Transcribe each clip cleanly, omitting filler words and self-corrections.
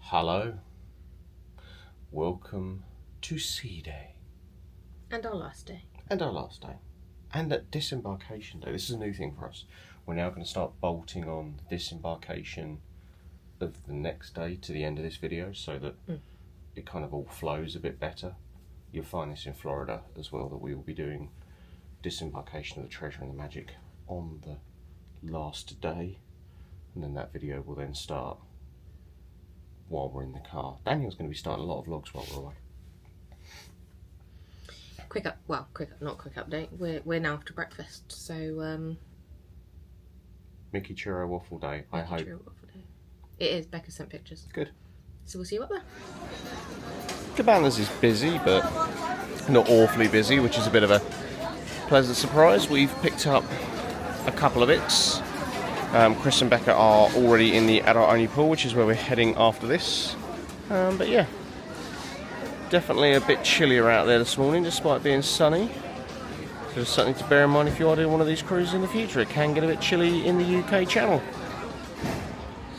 Hello, welcome to Sea Day. And our last day. And our last day. And at Disembarkation Day. This is a new thing for us. We're now going to start bolting on the disembarkation of the next day to the end of this video so that it kind of all flows a bit better. You'll find this in Florida as well, that we will be doing disembarkation of the treasure and the magic on the last day. And then that video will then start while we're in the car. Daniel's going to be starting a lot of vlogs while we're away. Quick update. We're now after breakfast, so Mickey Churro Waffle Day, I hope. Churro Waffle Day. It is. Becca sent pictures. Good. So we'll see you up there. Cabanas is busy, but not awfully busy, which is a bit of a pleasant surprise. We've picked up a couple of bits. Chris and Becca are already in the adult-only pool, which is where we're heading after this. But yeah, definitely a bit chillier out there this morning, despite being sunny. So there's something to bear in mind if you are doing one of these cruises in the future. It can get a bit chilly in the UK Channel.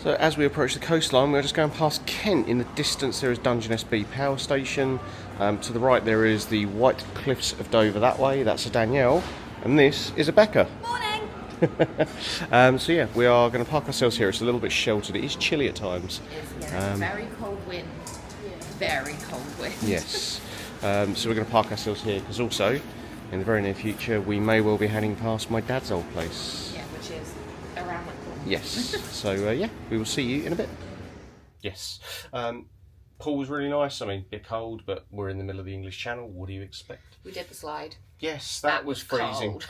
So as we approach the coastline, we're just going past Kent. In the distance there is Dungeness B Power Station. To the right there is the White Cliffs of Dover that way. That's a Danielle. And this is a Becca. So yeah, we are going to park ourselves here. It's a little bit sheltered. It is chilly at times. It's very cold wind. Very cold wind. Yes. So we're going to park ourselves here because also, in the very near future, we may well be heading past my dad's old place. Yeah, which is around that corner. Yes. So yeah, we will see you in a bit. Yes. Pool was really nice. I mean, a bit cold, but we're in the middle of the English Channel. What do you expect? We did the slide. Yes, that was freezing.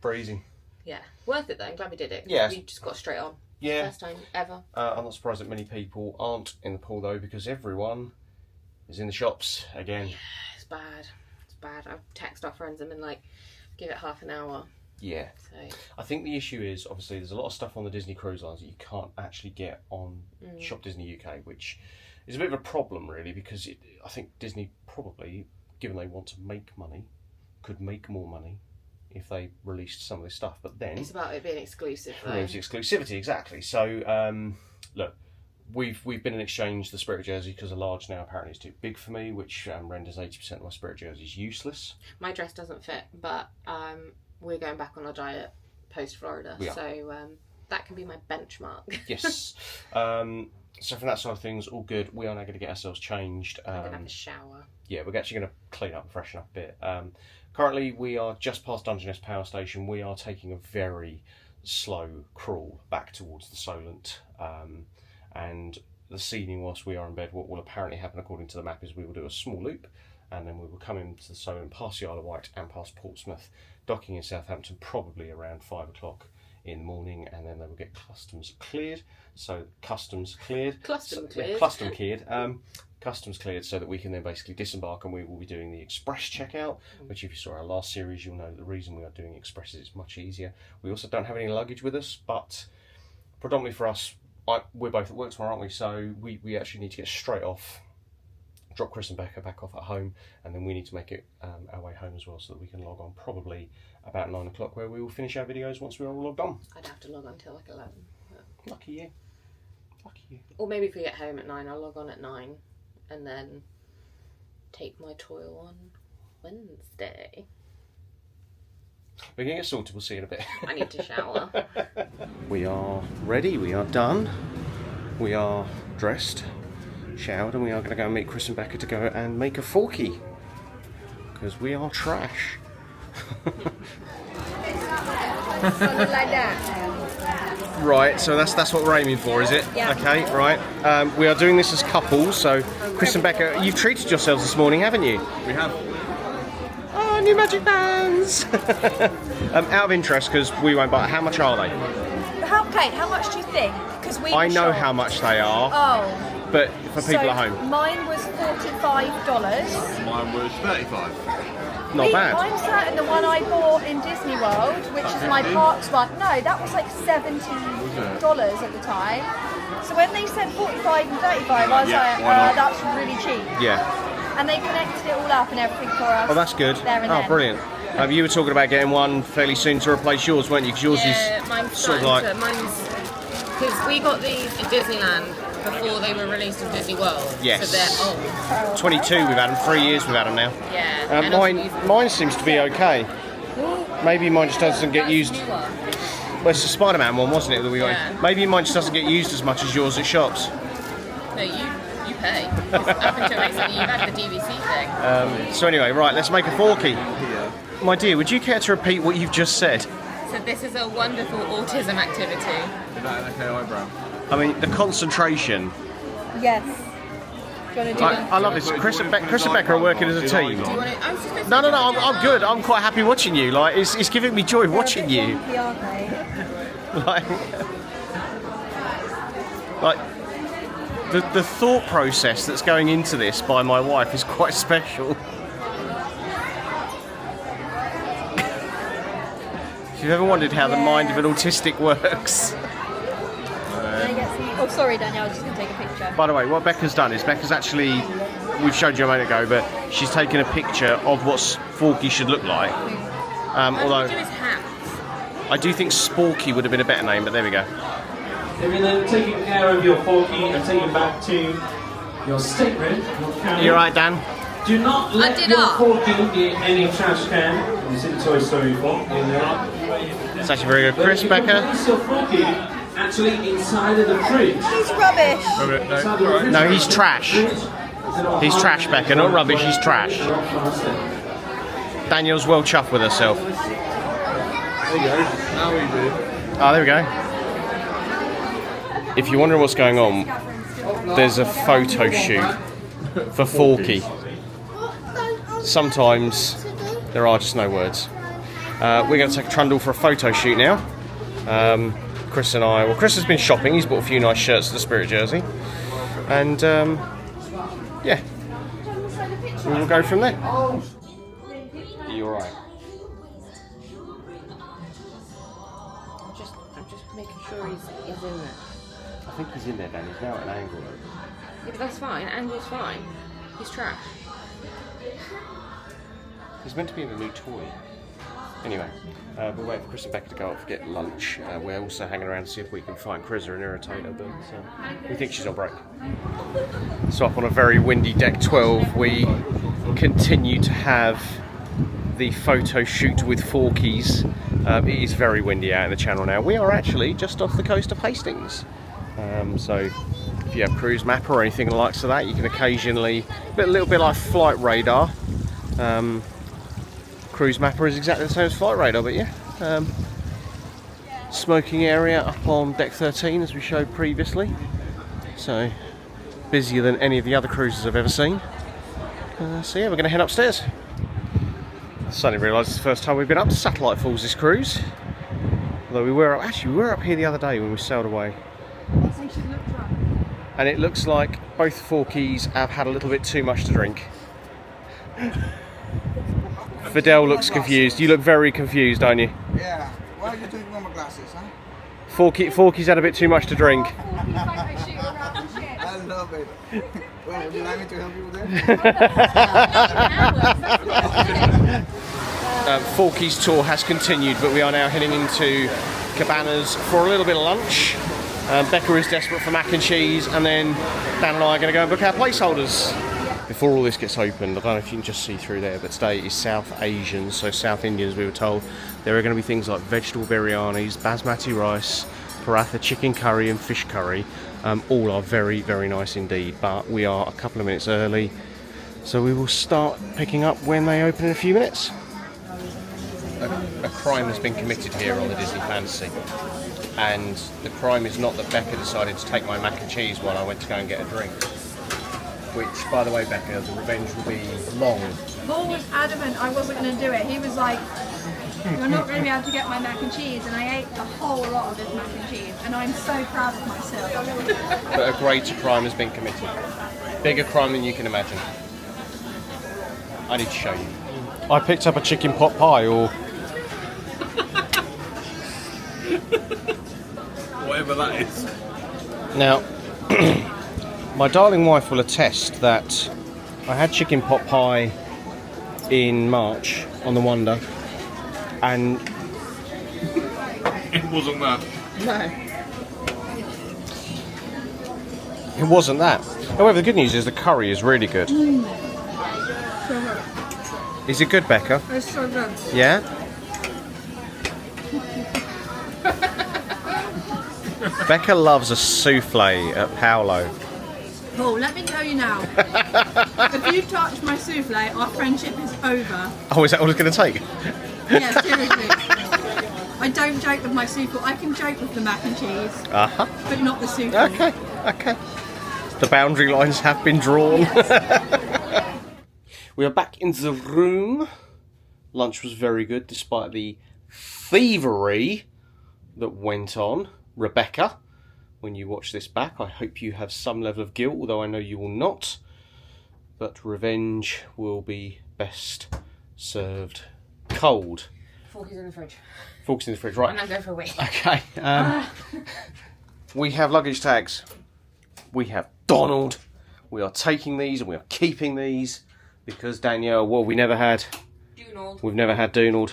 Freezing. Yeah, worth it though. I'm glad we did it. Yeah. We just got straight on. Yeah. First time ever. I'm not surprised that many people aren't in the pool though, because everyone is in the shops again. Yeah, it's bad. It's bad. I've texted our friends and been like, give it half an hour. Yeah. So I think the issue is, obviously, there's a lot of stuff on the Disney cruise lines that you can't actually get on Shop Disney UK, which is a bit of a problem really, because I think Disney probably, given they want to make money, could make more money if they released some of this stuff, but then it's about it being exclusive. Removes exclusivity, exactly. So look, we've been in exchange the Spirit jersey because a large now apparently is too big for me, which renders 80% of my Spirit jerseys useless. My dress doesn't fit, but we're going back on our diet post Florida, so that can be my benchmark. Yes. So from that side of things, all good. We are now going to get ourselves changed. I'm going to have a shower. Yeah, we're actually going to clean up and freshen up a bit. Currently, we are just past Dungeness Power Station. We are taking a very slow crawl back towards the Solent. And this evening, whilst we are in bed, what will apparently happen according to the map is we will do a small loop, and then we will come into the Solent, past the Isle of Wight and past Portsmouth, docking in Southampton probably around 5 o'clock in the morning, and then they will get customs cleared. So customs cleared. Customs cleared so that we can then basically disembark, and we will be doing the express checkout, which if you saw our last series, you'll know the reason we are doing express is it's much easier. We also don't have any luggage with us, but predominantly for us, we're both at work tomorrow, aren't we? So we actually need to get straight off, drop Chris and Becca back off at home, and then we need to make it our way home as well so that we can log on probably about 9 o'clock, where we will finish our videos once we're all logged on. I'd have to log on till like 11. But... Lucky you. Lucky you. Or maybe if we get home at 9, I'll log on at 9 and then take my toil on Wednesday. We're going to get sorted, we'll see you in a bit. I need to shower. We are ready, we are done, we are dressed, showered, and we are going to go and meet Chris and Becca to go and make a forky, because we are trash. Right, so that's what we're aiming for, is it? Yeah. Okay, right. We are doing this as couples, so Chris and Becca, you've treated yourselves this morning, haven't you? We have. Oh, new magic bands! Out of interest, because we won't buy, how much are they? How much do you think? Because I know how much they are. Oh. But for people at home. Mine was $45. Mine was 35. Not bad. I'm certain the one I bought in Disney World, which is my parks one, no, that was like $70 at the time. So when they said 45 and 35, I was that's really cheap. Yeah. And they connected it all up and everything for us. Oh, that's good. There and oh, then. Brilliant. You were talking about getting one fairly soon to replace yours, weren't you? Because yours Yeah, is mine's sort of like... mine's because we got these at Disneyland before they were released in Disney World. Yes. So they're old. 22, we've had them, 3 years we've had them now. Yeah. And Mine seems to be okay. Maybe mine just doesn't get used. Well, it's the Spider-Man one, wasn't it, that we got? Yeah. Maybe mine just doesn't get used as much as yours at shops. No, you pay. 'Cause up until recently, you've had the DVC thing. So anyway, right, let's make a forky. My dear, would you care to repeat what you've just said? So this is a wonderful autism activity. Is that an okay eyebrow? I mean, the concentration. Yes. Do you want to do I love this. Chris and Becca are working as a team. Do you want to? I was just going to No, I'm good. I'm quite happy watching you. Like, it's giving me joy watching you. Like, the thought process that's going into this by my wife is quite special. If you've ever wondered how the mind of an autistic works. Oh, sorry, Danielle. I was just going to take a picture. By the way, what Becca's done is Becca's actually, we've showed you a moment ago, but she's taken a picture of what Forky should look like. Although do his hats. I do think Sporky would have been a better name, but there we go. If you're then taking care of your forky and take it back to your stateroom, your cabin. You right, Dan? Do not let did your not. forky in any trash can. You see the Toy Story fork in there. It's actually very good. Chris, You Becca? can place your forky actually inside of the fridge. He's rubbish. Inside of the fridge. No, he's trash. He's trash, Becca, not rubbish, he's trash. Danielle's well chuffed with herself. There you go. Now we do. Oh, there we go. If you're wondering what's going on, there's a photo shoot for Forky. Sometimes there are just no words. We're going to take a trundle for a photo shoot now. Chris and I, well, Chris has been shopping, he's bought a few nice shirts to the Spirit jersey. And yeah, we'll go from there. Are you alright? I'm just making sure he's in there. I think he's in there, Dan. He's now at an angle. Yeah, but that's fine. Angle's fine. He's trash. He's meant to be in a new toy. Anyway, we're waiting for Chris and Becca to go off and get lunch. We're also hanging around to see if we can find Chris and irritate her, but we think she's on break. So up on a very windy deck 12, we continue to have the photo shoot with Forkies. It is very windy out in the channel now. We are actually just off the coast of Hastings. So if you have cruise map or anything like likes of that, you can occasionally, a little bit like flight radar. Cruise mapper is exactly the same as flight radar, but yeah. Smoking area up on deck 13 as we showed previously. So busier than any of the other cruises I've ever seen. So yeah, we're going to head upstairs. Suddenly realised it's the first time we've been up to Satellite Falls this cruise. Although we were up here the other day when we sailed away. And it looks like both Forkies have had a little bit too much to drink. Fidel looks confused. You look very confused, don't you? Yeah. Why are you taking on my glasses, huh? Forky's had a bit too much to drink. I love it. Well, would you like me to help you with that? Forky's tour has continued, but we are now heading into Cabanas for a little bit of lunch. Becca is desperate for mac and cheese, and then Dan and I are going to go and book our placeholders. Before all this gets opened, I don't know if you can just see through there, but today is South Asian, so South Indians, we were told. There are going to be things like vegetable biryanis, basmati rice, paratha chicken curry and fish curry. All are very, very nice indeed, but we are a couple of minutes early, so we will start picking up when they open in a few minutes. A crime has been committed here on the Disney Fantasy, and the crime is not that Becca decided to take my mac and cheese while I went to go and get a drink. Which, by the way, Becca, the revenge will be long. Paul was adamant I wasn't going to do it. He was like, you're not going to be able to get my mac and cheese, and I ate a whole lot of his mac and cheese, and I'm so proud of myself. But a greater crime has been committed. Bigger crime than you can imagine. I need to show you. I picked up a chicken pot pie, or... Whatever that is. Now, my darling wife will attest that I had chicken pot pie in March on the Wonder, and It wasn't that. No. It wasn't that. However, the good news is the curry is really good. Is it good, Becca? It's so good. Yeah? Becca loves a souffle at Palo. Paul, let me tell you now. If you touch my souffle, our friendship is over. Oh, is that all it's going to take? Yeah, seriously. I don't joke with my souffle. I can joke with the mac and cheese, but not the souffle. Okay, okay. The boundary lines have been drawn. Yes. We are back into the room. Lunch was very good, despite the thievery that went on. Rebecca, when you watch this back, I hope you have some level of guilt, although I know you will not. But revenge will be best served cold. Fork is in the fridge. Forks in the fridge, right? And I'm going for a wee. Okay. We have luggage tags. We have Donald. We are taking these and we are keeping these because Danielle, well, we've never had Donald.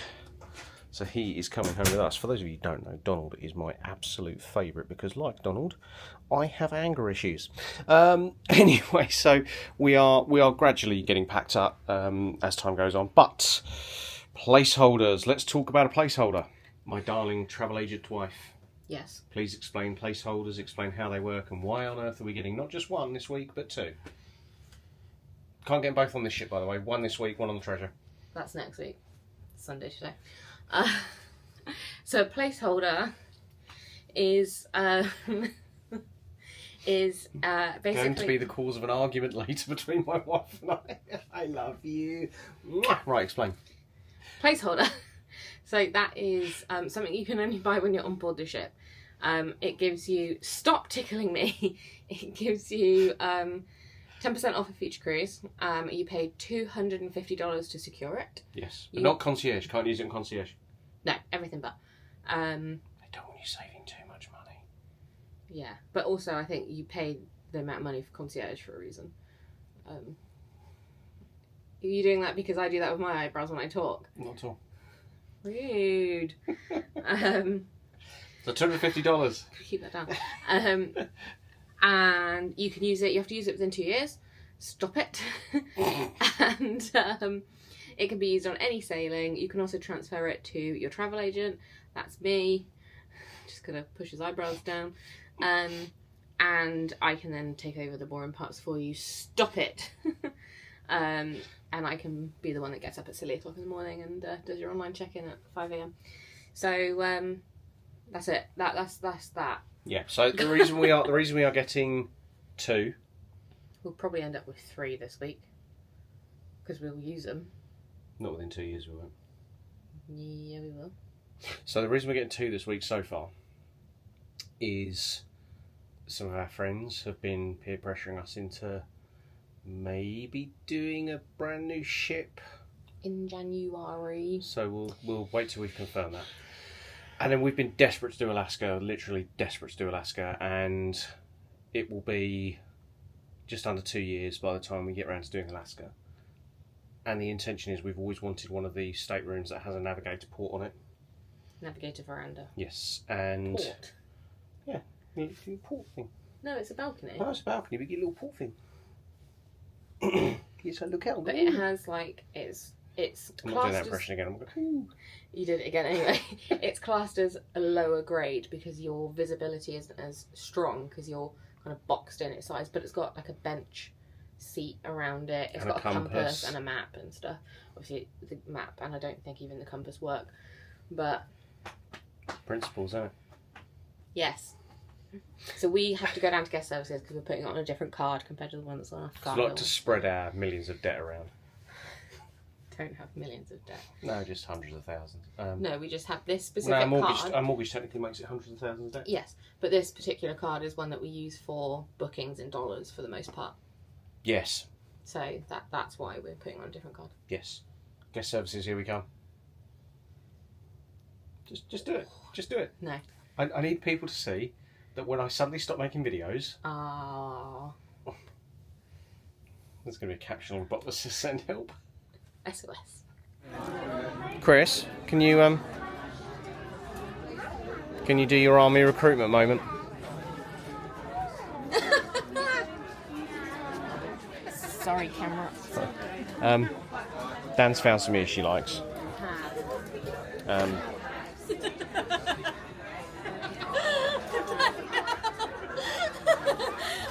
So he is coming home with us. For those of you who don't know, Donald is my absolute favourite because, like Donald, I have anger issues. Anyway, so we are gradually getting packed up as time goes on. But placeholders. Let's talk about a placeholder. My darling travel agent wife. Yes. Please explain placeholders, explain how they work, and why on earth are we getting not just one this week, but two? Can't get them both on this ship, by the way. One this week, one on the treasure. That's next week. Sunday today. So a placeholder is basically going to be the cause of an argument later between my wife and I. I love you. Mwah. Right, explain. Placeholder. So that is something you can only buy when you're on board the ship. It gives you, stop tickling me, it gives you 10% off a future cruise. You pay $250 to secure it. Yes, but not concierge. Can't use it in concierge. No, everything but. I don't want you saving too much money. Yeah, but also I think you pay the amount of money for concierge for a reason. Are you doing that because I do that with my eyebrows when I talk? Not at all. Rude. So $250. Keep that down. And you can use it. You have to use it within 2 years. Stop it. And it can be used on any sailing. You can also transfer it to your travel agent. That's me. Just gonna push his eyebrows down. And I can then take over the boring parts for you. Stop it. And I can be the one that gets up at silly o'clock in the morning and does your online check-in at 5 a.m. So that's it. That's that. Yeah. So the reason we are getting two. We'll probably end up with 3 this week because we'll use them. Not within 2 years, we won't. Yeah, we will. So the reason we're getting 2 this week so far is some of our friends have been peer pressuring us into maybe doing a brand new ship in January. So we'll wait till we confirm that. And then we've been desperate to do Alaska, literally desperate to do Alaska, and it will be just under 2 years by the time we get around to doing Alaska. And the intention is we've always wanted one of the staterooms that has a navigator port on it. Navigator veranda. Yes, and Port. Yeah, the port thing. No, it's a balcony. Oh, it's a balcony. We get a little port thing. Yes, look out. But it has like it's I'm not doing that impression again. I'm going, you did it again anyway. It's classed as a lower grade because your visibility isn't as strong because you're kind of boxed in its size. But it's got like a bench seat around it. It's and got a compass and a map and stuff. Obviously the map and I don't think even the compass work. But principles, isn't it? yes. So we have to go down to guest services because we're putting it on a different card compared to the one that's on our card. It's like to spread our millions of debt around. Don't have millions of debt. No, just hundreds of thousands. No, we just have this specific card. Our mortgage technically makes it hundreds of thousands of debt. Yes, but this particular card is one that we use for bookings in dollars for the most part. Yes. So that's why we're putting on a different card. Yes. Guest services, here we come. Just do it. Just do it. No. I need people to see that when I suddenly stop making videos... There's going to be a caption on the bottom that says send help. SOS. Chris, can you do your army recruitment moment? Sorry, camera. Dan's found some ears she likes.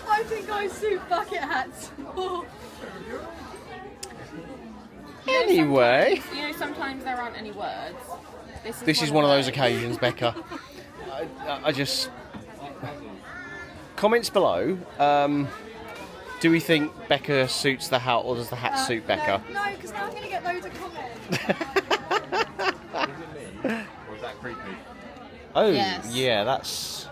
I think I suit bucket hats. Anyway, You know, sometimes there aren't any words. this is one of those occasions, Becca. I just... Comments below. Do we think Becca suits the hat, or does the hat suit Becca? No, because now I'm going to get loads of comments. Or is that creepy? Oh, Yes. yeah, that's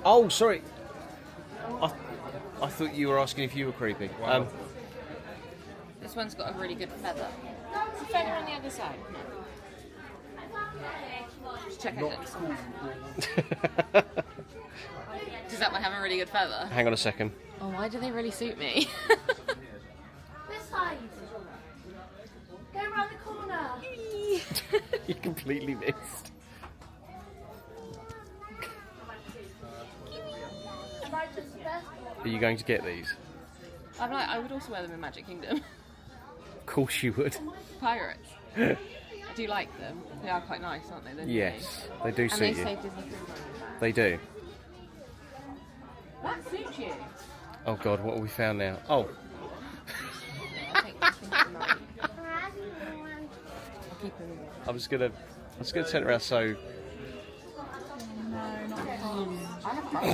Oh, sorry. I thought you were asking if you were creepy. This one's got a really good feather. There's a feather on the other side. Just check out this one. Does that one have a really good feather? Hang on a second. Oh, why do they really suit me? This side. Go around the corner. You completely missed. Are you going to get these? I would also wear them in Magic Kingdom. Of course you would. Pirates. I do like them. They are quite nice, aren't they? They're Yes, they do And suit they you. say Disney. They do. That suits you. Oh God, what have we found now? Oh, I think this one's nice. I'll keep them. I'm just gonna turn it around so. I have Crocs.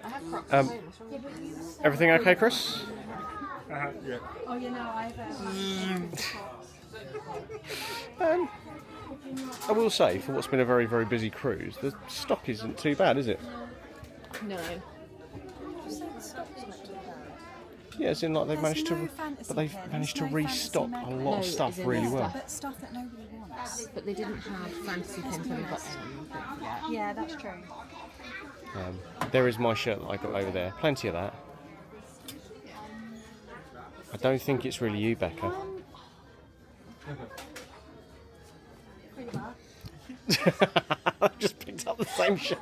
I have Crocs. at home. What's wrong with you? Everything okay, Chris? Yeah. Oh, you know, I've I will say, for what's been a very, very busy cruise, the stock isn't too bad, is it? No. Yeah, it's in like they've managed to, no fantasy but they've pens, managed to no restock fantasy a lot No, of stuff as in really stuff. well. But stuff that nobody wants. But they didn't have fantasy pins when we got them. Yeah, that's true. There is my shirt that I got over there. Plenty of that. I don't think it's really you, Becca. I've just picked up the same shirt.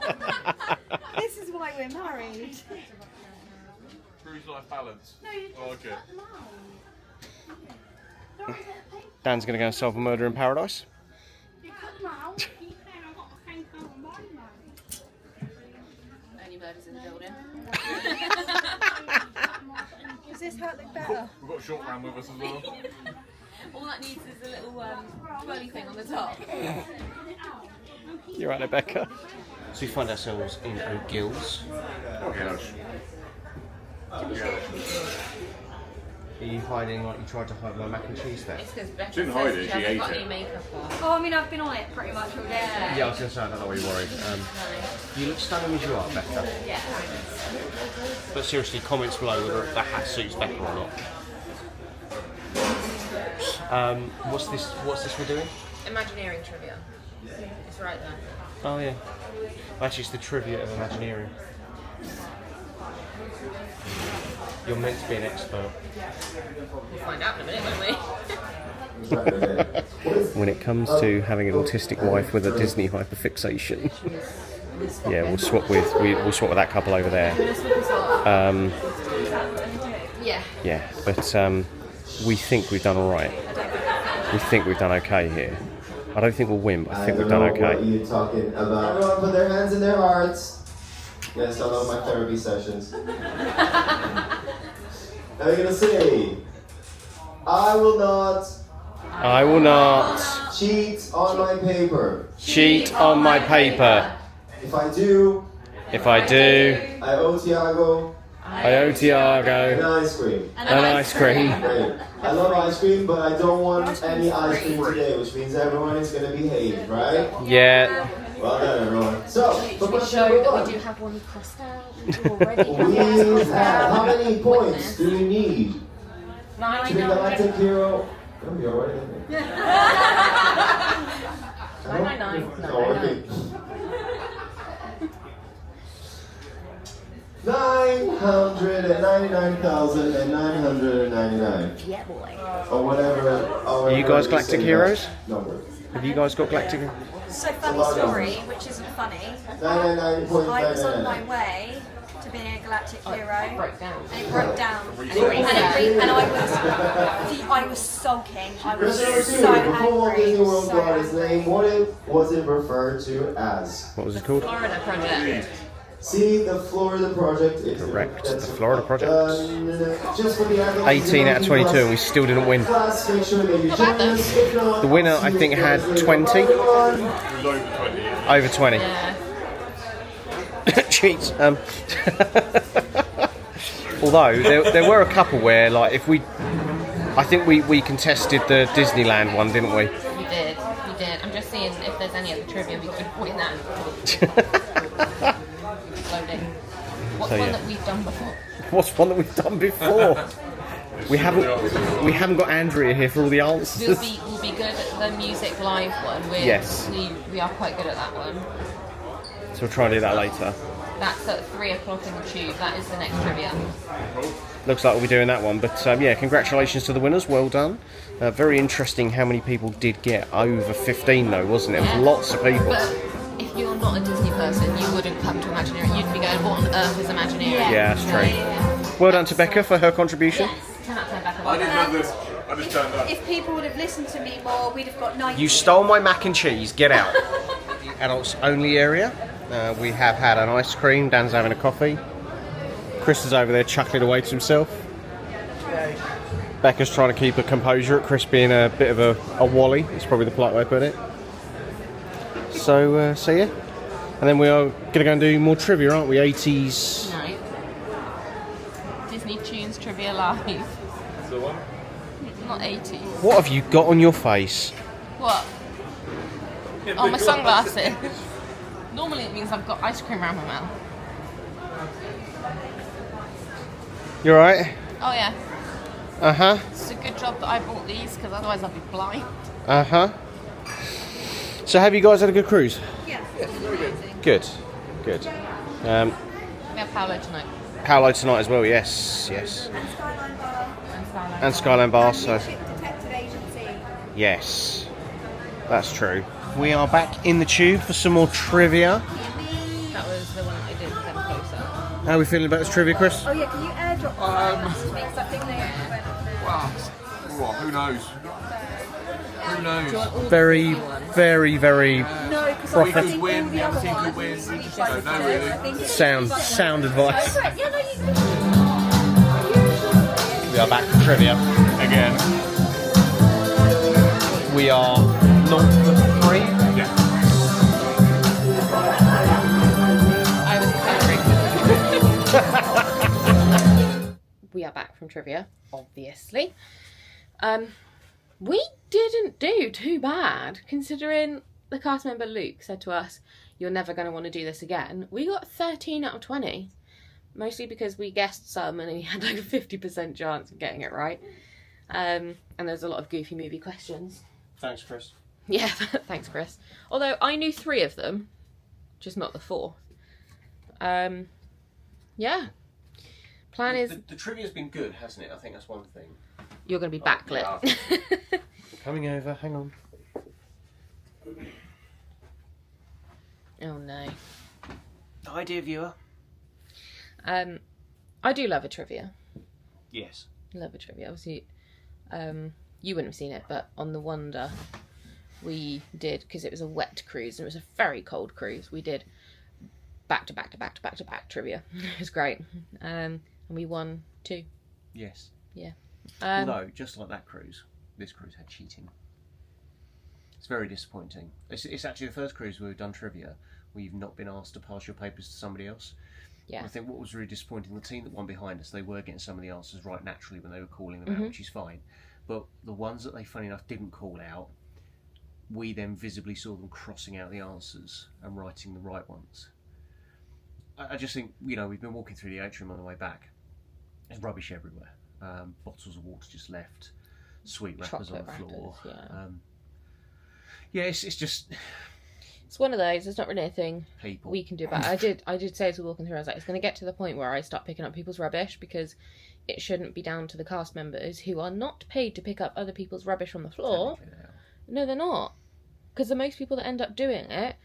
This is why we're married. Cruise life balance. Oh, okay. Dan's going to go and solve a murder in paradise. Only murders in the building. Does this hurt look better? We've got short round with us as well. All that needs is a little twirly thing on the top. You're right there, Becca. So we find ourselves in O'Gill's. Are you hiding like you tried to hide my mac and cheese there? It's because Becca Didn't hide says it, she she hasn't ate got it. any makeup on. Oh, I mean, I've been on it pretty much all day. Yeah. Yeah, I was going to say, I don't know why you're worried. You look stunning as you are, Becca. Yeah. But seriously, comments below whether the hat suits Becca or not. What's this we're doing? Imagineering trivia. It's right there. Oh yeah. Actually, it's the trivia of Imagineering. You're meant to be an expert. We'll find out in a minute, won't we? When it comes to having an autistic wife with a Disney hyperfixation, yeah, we'll swap with that couple over there. Yeah. Yeah, but we think we've done all right. We think we've done okay here. I don't think we'll win, but I think we've done What are okay. you talking about? Everyone put their hands in their hearts. Yes, I love my therapy sessions. Are you gonna say, I will not cheat on my paper. Cheat on my paper. If I do, I owe Tiago an ice cream. An ice cream. Great. I love ice cream, but I don't want any ice cream today, which means everyone is gonna behave, right? Yeah. Well done, everyone. So, for We question show number that one. we do have one crossed out. We do already We have one crossed have, out. how many points do you need to be 900. galactic hero? Oh, you're already in there. 999. Oh, okay. 999,999. Yeah, boy. Or whatever. Are you guys galactic heroes? Number. Have you guys got galactic? So funny story, which isn't funny. I was on my way to being a galactic hero. Broke down. And it broke down. And I was sulking. I was so angry. What was it referred to as? What was it called? Florida Project. See, the Florida Project is Correct, the Florida Project. Just for the 18 out of 22 and we still didn't win. class, make sure that you join us. If not, The winner, I think, had 20. It was over 20 years. Over 20. Yeah. Cheats. Although, there were a couple where, like, if we... I think we contested the Disneyland one, didn't we? We did. I'm just seeing if there's any other trivia we could point that. Loading. What's So, one yeah. that we've done before? What's one that we've done before? We haven't got Andrea here for all the answers. We'll be good at the music live one. Yes. We are quite good at that one. So we'll try and do that later. That's at 3 o'clock in the tube. That is the next trivia. Looks like we'll be doing that one. But yeah, congratulations to the winners. Well done. Very interesting how many people did get over 15 though, wasn't it? It was lots of people. But if you're not a Disney person, you wouldn't come to Imagineering. You'd be going, what on earth is Imagineering? Yeah, that's true. Well done to Becca for her contribution. Yes. 10 out of 10 back I didn't know this. I just turned up. If people would have listened to me more, we'd have got 90. You stole my mac and cheese. Get out. Adults only area. We have had an ice cream. Dan's having a coffee. Chris is over there chuckling away to himself. Becca's trying to keep her composure at Chris being a bit of a wally. It's probably the polite way to put it. So yeah. And then we are going to go and do more trivia, aren't we? 80s. No. Disney Tunes Trivia Live. That's the one. Not 80s. What have you got on your face? What? Oh, my sunglasses. Normally it means I've got ice cream around my mouth. You alright? Oh yeah. Uh-huh. It's a good job that I bought these because otherwise I'd be blind. Uh-huh. So have you guys had a good cruise? Yeah. Good. Good. We have Palo tonight. Palo tonight as well, yes. Yes. And Skyline Bar. And Skyline Bar, And so... Ship Detective Agency. Yes. That's true. We are back in the tube for some more trivia. That was the one that I did with them closer. How are we feeling about this trivia, Chris? Oh yeah, can you airdrop that to me? Because I think they went Wow. What? Who knows? Who knows? Very, very, very No, because We I could think win. all We the haven't other seen who ones. wins. We we just both don't know did. really. I think it's sound like- advice. Oh, right. Yeah, no, you We are back for trivia again. We are 0 for 3. Yeah. I was covering. We are back from trivia, obviously. We didn't do too bad, considering the cast member Luke said to us, "You're never going to want to do this again." We got 13 out of 20, mostly because we guessed some and we had like a 50% chance of getting it right. And there's a lot of goofy movie questions. Thanks, Chris. Yeah, thanks, Chris. Although I knew 3 of them, just not the 4th. Yeah. Plan is The trivia's been good, hasn't it? I think that's one thing. you're going to be backlit. yeah. Coming over, hang on. Oh no. Hi, dear viewer. I do love a trivia. Yes. Love a trivia. Obviously, you wouldn't have seen it, but on the Wonder, we did, because it was a wet cruise and it was a very cold cruise. We did back to back to back to back to back trivia. It was great, and we won 2. Yes. Yeah. Although, just like that cruise, this cruise had cheating. It's very disappointing. It's actually the first cruise where we've done trivia where you've not been asked to pass your papers to somebody else. Yeah. I think what was really disappointing, the team that won behind us, they were getting some of the answers right naturally when they were calling them out, which is fine. But the ones that they, funny enough, didn't call out, we then visibly saw them crossing out the answers and writing the right ones. I just think, you know, we've been walking through the atrium on the way back. There's rubbish everywhere. Bottles of water just left, sweet wrappers on Chocolate the floor. wrappers, yeah. Yeah, it's just It's one of those. There's not really anything people. we can do about it. I did say as we were walking through, I was like, it's going to get to the point where I start picking up people's rubbish, because it shouldn't be down to the cast members who are not paid to pick up other people's rubbish on the floor. Technically they are. No, they're not. Because the most people that end up doing it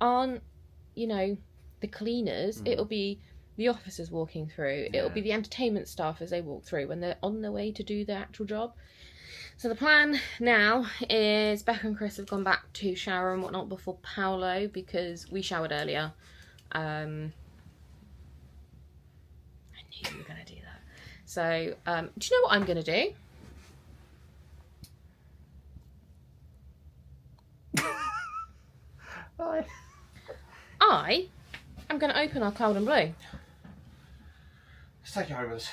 aren't, you know, the cleaners. It'll be the officers walking through. It'll be the entertainment staff as they walk through when they're on their way to do their actual job. So the plan now is Becca and Chris have gone back to shower and whatnot before Palo because we showered earlier. I knew you were going to do that. So, do you know what I'm going to do? I am going to open our cloud and blue. Let's take it home with us.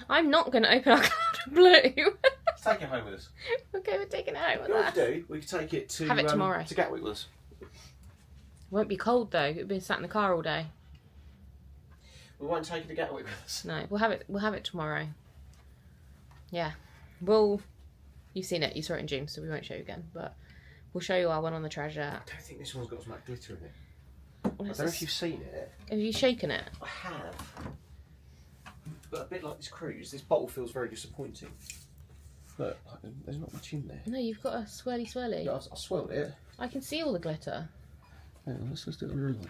I'm not going to open our cloud and blue. Let's take it home with us. Okay, we're taking it home with What us. we do, we can take it to Have it tomorrow. to Gatwick with us. It won't be cold though. It'll be sat in the car all day. We won't take it to Gatwick with us. No, we'll have it. We'll have it tomorrow. Yeah, we'll. You've seen it. You saw it in June, so we won't show you again. But we'll show you our one on the treasure. I don't think this one's got as much glitter in it. What I is don't know this? if you've seen it. Have you shaken it? I have. But a bit like this cruise, this bottle feels very disappointing. Look, there's not much in there. No, you've got a swirly swirly. Yeah, I swelled it. I can see all the glitter. Hang on, let's do it on the line.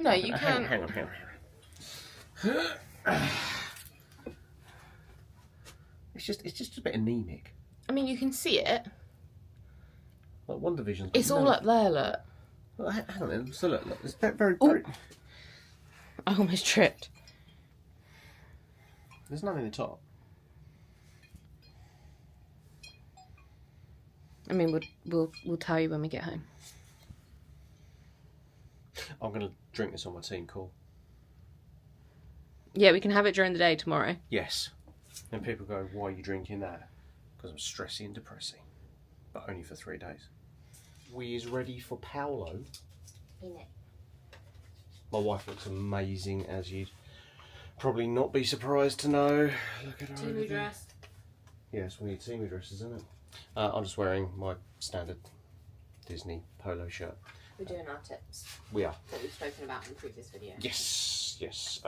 No, you can't. Hang on. It's just a bit anemic. I mean, you can see it. Like one division. It's all up there. Look. Well, hang on then. So look, it's very. I almost tripped. There's none in the top. I mean, we'll tell you when we get home. I'm gonna drink this on my team call. Yeah, we can have it during the day tomorrow. Yes. And people go, why are you drinking that? Because I'm stressy and depressing. But only for 3 days. We is ready for Palo. In it. My wife looks amazing, as you'd probably not be surprised to know. Look at her. Teamu dress. Yes, we need Teamu dresses, isn't it? I'm just wearing my standard Disney polo shirt. We're doing our tips We are. that we've spoken about in previous videos. Yes, yes.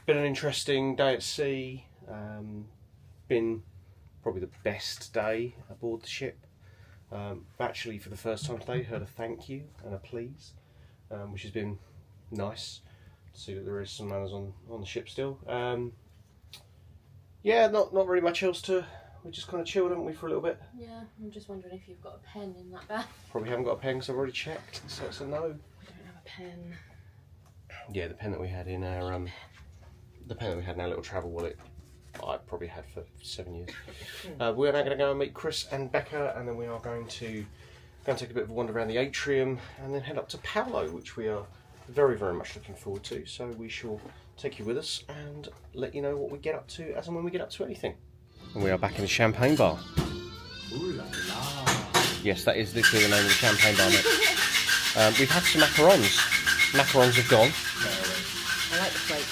Been an interesting day at sea. Been probably the best day aboard the ship. Actually, for the first time today, heard a thank you and a please, which has been nice to see that there is some manners on the ship still. Yeah, not really much else to. We just kind of chilled, haven't we, for a little bit? Yeah, I'm just wondering if you've got a pen in that bag. Probably haven't got a pen because I've already checked, so it's a no. We don't have a pen. Yeah, the pen that we had in our little travel wallet, I probably had for 7 years. We're now going to go and meet Chris and Becca, and then we are going to take a bit of a wander around the atrium, and then head up to Palo, which we are very, very much looking forward to. So we shall take you with us and let you know what we get up to as and when we get up to anything. And we are back in the champagne bar. Ooh la la. Yes, that is literally the name of the champagne bar, mate. We've had some macarons. Macarons have gone. I like the plate.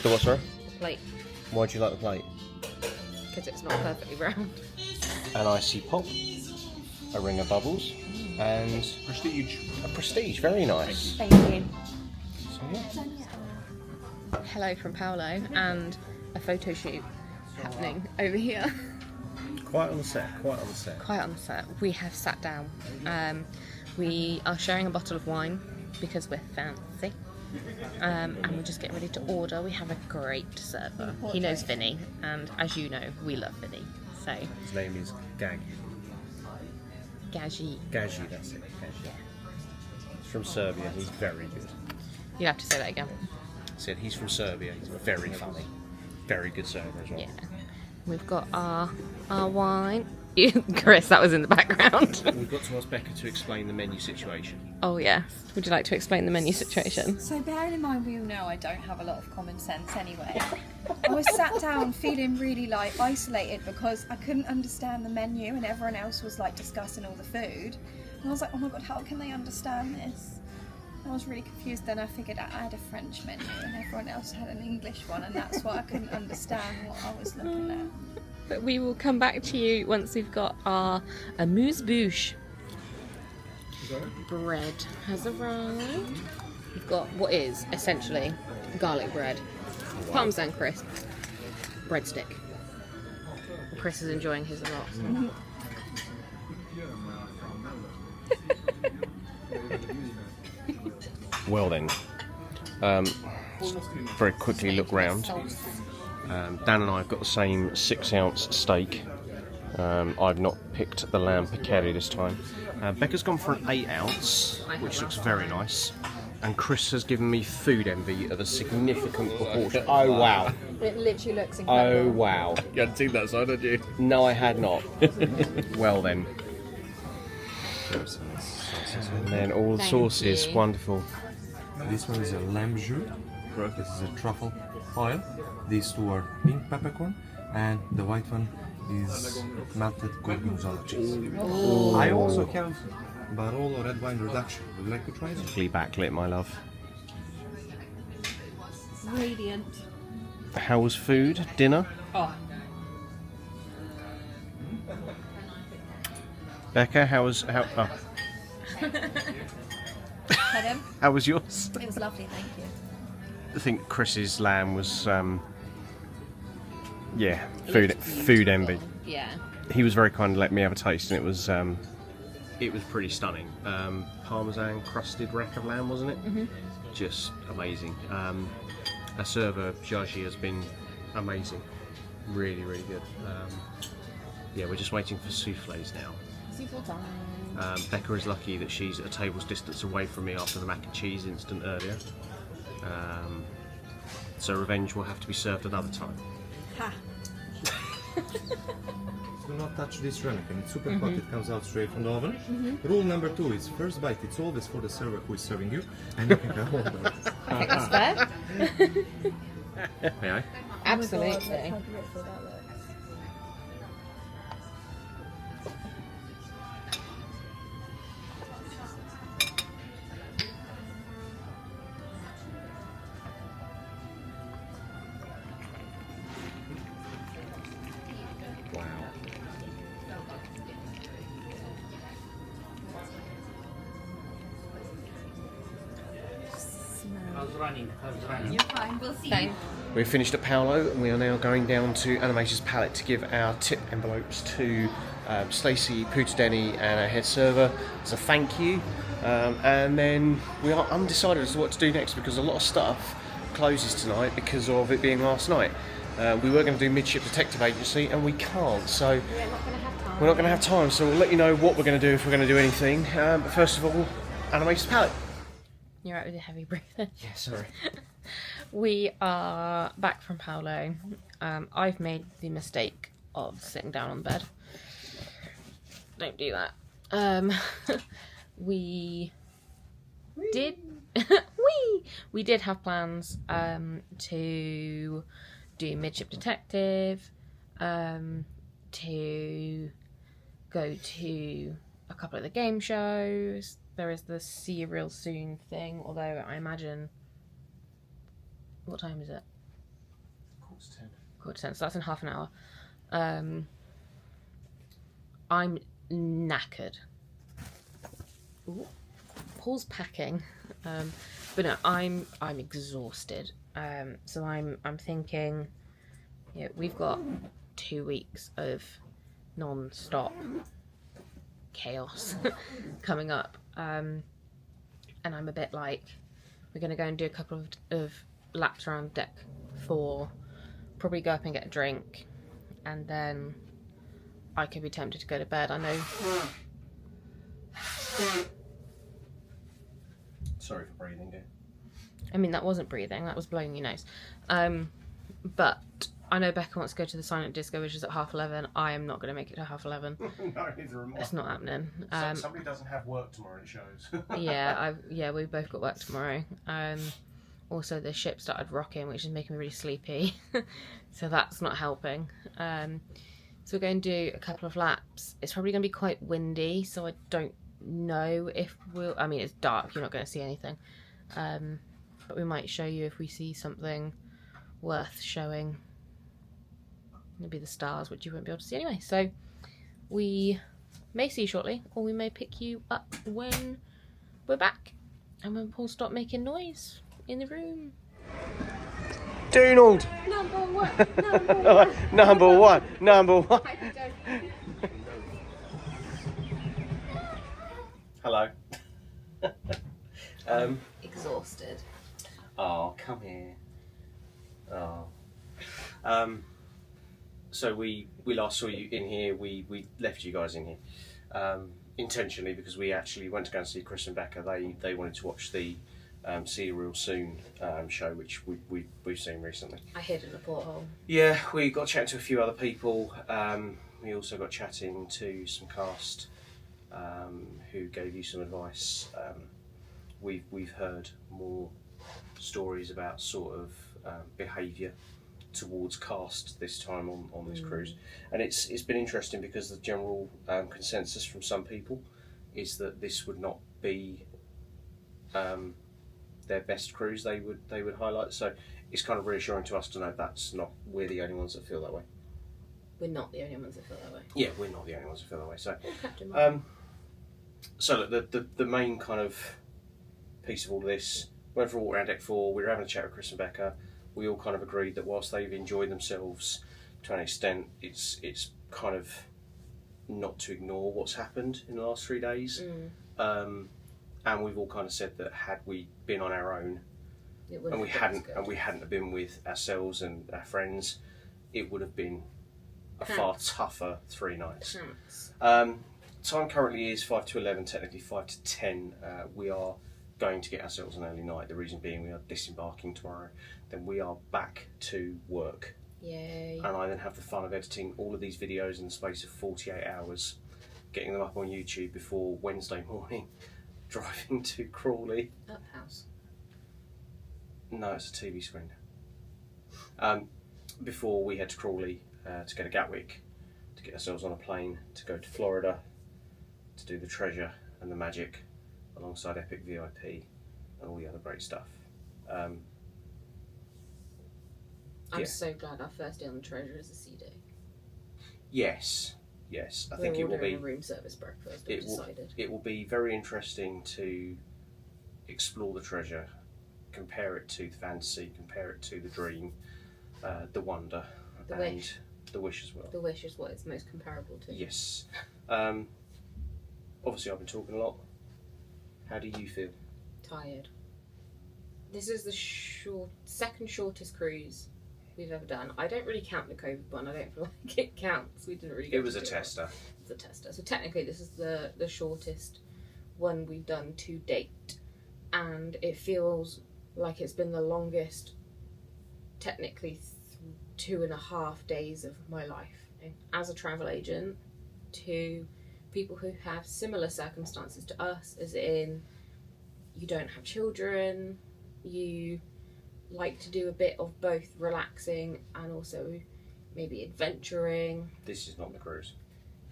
The what, sorry? The plate. Why do you like the plate? Because it's not perfectly round. An icy pop, a ring of bubbles, and Prestige. a prestige. Very nice. Thank you. So, yeah. Hello from Palo and a photo shoot happening over here. Quite on the set, quite on the set. Quite on the set. We have sat down. We are sharing a bottle of wine because we're fancy. And we're just getting ready to order. We have a great server. He knows Vinny, and as you know, we love Vinny. So His name is Gag. Gaji. Gaji, that's it. Gaji. He's from Serbia, he's very good. You have to say that again. Said he's from Serbia, he's very funny. Very good server as well. Yeah. We've got our wine. Chris, that was in the background. We've got to ask Becca to explain the menu situation. Oh yes. Would you like to explain the menu situation? So bearing in mind we all know I don't have a lot of common sense anyway, I was sat down feeling really like isolated because I couldn't understand the menu and everyone else was like discussing all the food. And I was like, oh my god, how can they understand this? I was really confused. Then I figured out I had a French menu and everyone else had an English one, and that's why I couldn't understand what I was looking at. But we will come back to you once we've got our amuse-bouche. Bread has arrived. We've got what is essentially garlic bread, parmesan crisp, breadstick. Chris is enjoying his a lot. Well then, very quickly look round. Dan and I have got the same 6-ounce steak. I've not picked the lamb piccari this time. Becca's gone for an 8-ounce, which looks very nice. And Chris has given me food envy of a significant proportion. Oh wow! It literally looks incredible. Oh wow! You hadn't seen that side, had you? No, I had not. Well then. And then all the sauces, you. wonderful. This one is a lamb jus. This is a truffle oil. These two are pink peppercorn, and the white one is melted gorgonzola cheese. I also have Barolo red wine reduction. Would you like to try it? Lovely backlit, my love. Radiant. How was food? Dinner? Oh. Becca, how? Pardon? How was yours? It was lovely, thank you. I think Chris's lamb was, yeah, food envy. Yeah. He was very kind to let me have a taste, and it was pretty stunning. Parmesan crusted rack of lamb, wasn't it? Mm-hmm. Just amazing. Our server Jaji has been amazing, really, really good. Yeah, we're just waiting for souffles now. Super time. Becca is lucky that she's at a table's distance away from me after the mac and cheese incident earlier. So revenge will have to be served another time. Ha. Do not touch this ramekin. It's super hot. It comes out straight from the oven. Rule number 2 is first bite. It's always for the server who is serving you, and you can have one bite. I think that's fair. May I? Absolutely. Oh my God, look how beautiful that looks. Wow. How's running? You're fine, we'll see. Thanks. We've finished at Palo, and we are now going down to Animator's Palette to give our tip envelopes to Stacey, Putadeni, and our head server as a thank you. And then we are undecided as to what to do next because a lot of stuff closes tonight because of it being last night. We were going to do Midship Detective Agency, and we can't, so We're not going to have time. we're not going to have time. So we'll let you know what we're going to do if we're going to do anything. But first of all, Animator's Palette. You're out with your heavy breathing. Yeah, sorry. We are back from Palo. I've made the mistake of sitting down on the bed. Don't do that. We did we did have plans to do Midship Detective, to go to a couple of the game shows. There is the See You Real Soon thing, although I imagine... What time is it? 10:15, so that's in half an hour. I'm knackered. Ooh. Paul's packing, but no, I'm exhausted. So I'm thinking, yeah, we've got 2 weeks of non-stop chaos coming up, and I'm a bit like, we're gonna go and do a couple of laps around deck 4, probably go up and get a drink, and then I could be tempted to go to bed. I know. Sorry for breathing, dear. I mean, that wasn't breathing, that was blowing your nose. But I know Becca wants to go to the silent disco, which is at 11:30. I am not going to make it to 11:30. No, neither am I. It's not happening. Somebody doesn't have work tomorrow, it shows. Yeah, we've both got work tomorrow. Also, the ship started rocking, which is making me really sleepy. So that's not helping. So we're going to do a couple of laps. It's probably going to be quite windy, so I don't know if we'll... I mean, it's dark, you're not going to see anything. But we might show you if we see something worth showing. Maybe the stars, which you won't be able to see anyway. So we may see you shortly, or we may pick you up when we're back and when Paul stopped making noise in the room. Donald. Number one. Number one. Hello. Exhausted. Oh, come here. Oh. So we last saw you in here. We left you guys in here intentionally because we actually went to go and see Chris and Becca. They wanted to watch the See You Real Soon show, which we've seen recently. I hid in the porthole. Yeah, we got chatting to a few other people. We also got chatting to some cast who gave you some advice. We've heard more stories about sort of behaviour towards cast this time on this cruise, and it's been interesting because the general consensus from some people is that this would not be their best cruise they would highlight. So it's kind of reassuring to us to know that's not we're the only ones that feel that way. We're not the only ones that feel that way. Yeah, we're not the only ones that feel that way. So Captain so look, the main kind of piece of all of this, went for a walk around deck 4, we were having a chat with Chris and Becca. We all kind of agreed that whilst they've enjoyed themselves to an extent, it's kind of not to ignore what's happened in the last 3 days. And we've all kind of said that had we been on our own, and we hadn't have been with ourselves and our friends, it would have been a far tougher 3 nights. Time currently is 5 to 11, technically 5 to 10. We are going to get ourselves an early night. The reason being we are disembarking tomorrow. Then we are back to work. Yay. And I then have the fun of editing all of these videos in the space of 48 hours, getting them up on YouTube before Wednesday morning, driving to Crawley. Up house. No, it's a TV screen. Before we head to Crawley to go to Gatwick, to get ourselves on a plane to go to Florida, to do the treasure and the magic alongside Epic VIP and all the other great stuff. I'm so glad our first day on the treasure is a sea day. Yes. I think it will be a room service breakfast. It will be very interesting to explore the treasure, compare it to the fantasy, compare it to the dream, the wonder, the and wish. The wish as well. The wish is what it's most comparable to. Yes. Obviously, I've been talking a lot. How do you feel? Tired. This is the second shortest cruise we've ever done. I don't really count the COVID one. I don't feel like it counts. We didn't really. It was a tester. It's a tester. So technically, this is the shortest one we've done to date, and it feels like it's been the longest. Technically, 2.5 days of my life as a travel agent. To people who have similar circumstances to us, as in you don't have children, you like to do a bit of both relaxing and also maybe adventuring. This is not the cruise.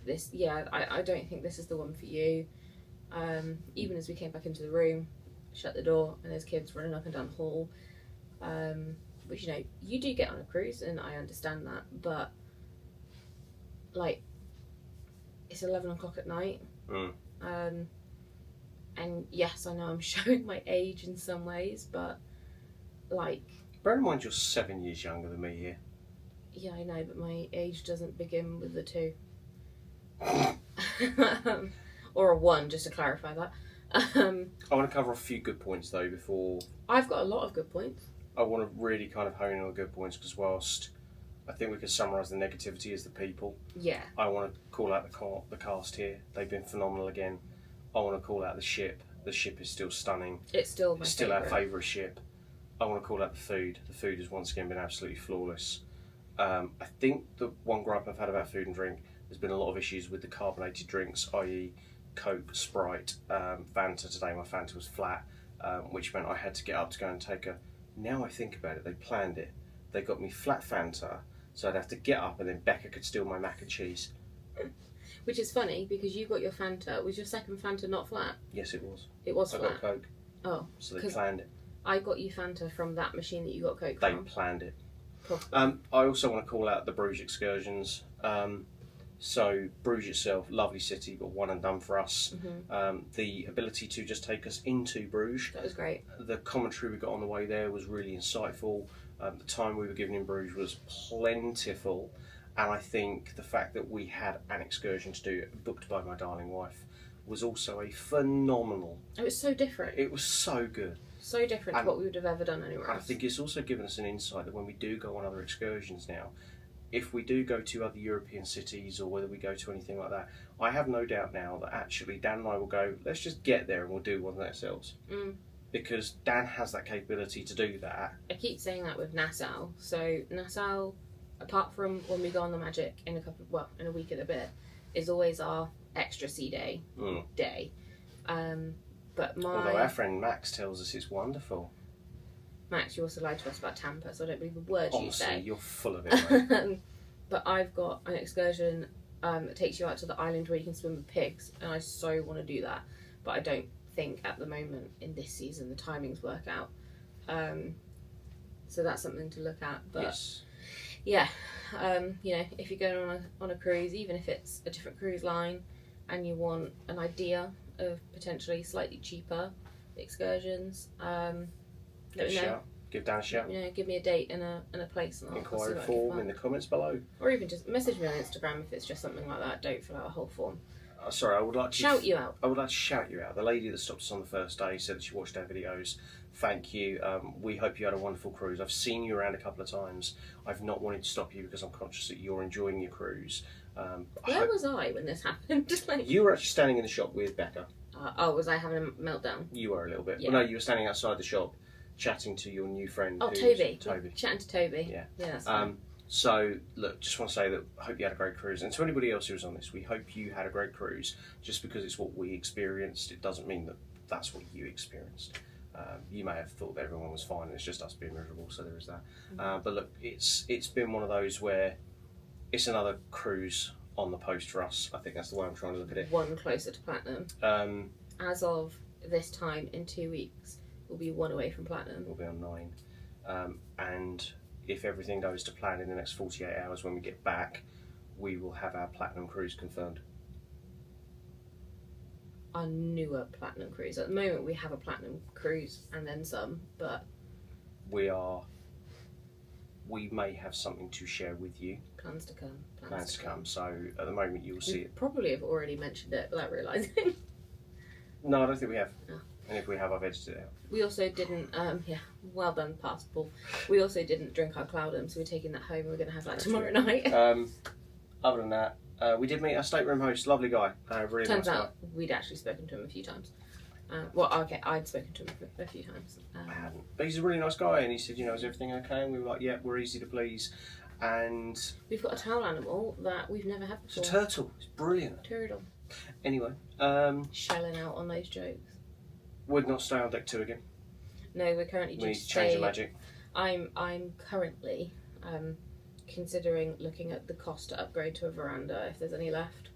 I don't think this is the one for you. Even as we came back into the room, shut the door, and there's kids running up and down the hall, which, you know, you do get on a cruise, and I understand that, but like, it's 11 o'clock at night. And yes, I know I'm showing my age in some ways, but like... Bear in mind you're 7 years younger than me here. Yeah, I know, but my age doesn't begin with a 2. Or a 1, just to clarify that. I want to cover a few good points though before... I've got a lot of good points. I want to really kind of hone in on the good points, because whilst I think we could summarise the negativity as the people, yeah, I want to call out the cast here. They've been phenomenal again. I want to call out the ship. The ship is still stunning. It's still our favourite ship. I want to call out the food. The food has once again been absolutely flawless. I think the one gripe I've had about food and drink, there's been a lot of issues with the carbonated drinks, i.e. Coke, Sprite, Fanta. Today my Fanta was flat, which meant I had to get up to go and take a... Now I think about it, they planned it. They got me flat Fanta, so I'd have to get up and then Becca could steal my mac and cheese. Which is funny, because you got your Fanta. Was your second Fanta not flat? Yes, it was. It was flat? I got Coke. Oh. So they planned it. I got you Fanta from that machine that you got Coke from. They planned it. Cool. I also want to call out the Bruges excursions. So Bruges itself, lovely city, but one and done for us. Mm-hmm. The ability to just take us into Bruges. That was great. The commentary we got on the way there was really insightful. The time we were given in Bruges was plentiful, and I think the fact that we had an excursion to do, booked by my darling wife, was also a phenomenal. It was so different. It was so good. So different to what we would have ever done anywhere And I else. think it's also given us an insight that when we do go on other excursions now, if we do go to other European cities or whether we go to anything like that, I have no doubt now that actually Dan and I will go, let's just get there and we'll do one ourselves. Because Dan has that capability to do that. I keep saying that with Nassau. So Nassau, apart from when we go on the Magic in a week and a bit, is always our extra sea day. But Although our friend Max tells us it's wonderful. Max, you also lied to us about Tampa, so I don't believe a word you Honestly, say. you're full of it, mate. But I've got an excursion that takes you out to the island where you can swim with pigs, and I so want to do that. But I don't think at the moment in this season the timings work out. So that's something to look at. But Yes. yeah, you know, if you're going on a cruise, even if it's a different cruise line, and you want an idea of potentially slightly cheaper excursions, let me know. Shout. Give Dan a shout. You know, give me a date and a place, and I'll see Inquiry what I can form find. in the comments below. Or even just message me on Instagram if it's just something like that. Don't fill out a whole form. Sorry, I would like to Shout you out. I would like to shout you out. The lady that stopped us on the first day said that she watched our videos. Thank you. We hope you had a wonderful cruise. I've seen you around a couple of times. I've not wanted to stop you because I'm conscious that you're enjoying your cruise. Where was I when this happened? Like, You were actually standing in the shop with Becca. was I having a meltdown? You were a little bit. Yeah. Well, no, you were standing outside the shop chatting to your new friend. Oh, who's- Toby. Toby. Chatting to Toby. Yeah. Yeah, that's fine. So, look, just want to say that I hope you had a great cruise. And to anybody else who was on this, we hope you had a great cruise. Just because it's what we experienced, it doesn't mean that that's what you experienced. You may have thought that everyone was fine and it's just us being miserable, so there is that. But look, it's been one of those where it's another cruise on the post for us. I think that's the way I'm trying to look at it. One closer to platinum. As of this time in 2 weeks, we'll be one away from platinum. We'll be on 9. And if everything goes to plan in the next 48 hours when we get back, we will have our platinum cruise confirmed. Our newer platinum cruise. At the moment, we have a platinum cruise and then some, but We may have something to share with you. plans to come. Plans to come. So at the moment you will see We it. probably have already mentioned it without realising. No, I don't think we have. No. And if we have, I've edited it out. We also didn't, well done, past Paul. We also didn't drink our Cloudum, so we're taking that home and we're going to have that tomorrow night. Other than that, we did meet our stateroom host, lovely guy. Really Turns nice out we'd actually spoken to him a few times. I'd spoken to him a few times. guy. I hadn't. But he's a really nice guy, and he said, is everything okay? And we were like, yeah, we're easy to please. And We've got a towel animal that we've never had it's a before. turtle. It's brilliant. Turtle. Anyway, Shelling out on those jokes. we'd not stay on deck 2 again. No, we're currently We need just to change the magic. I'm currently considering looking at the cost to upgrade to a veranda if there's any left.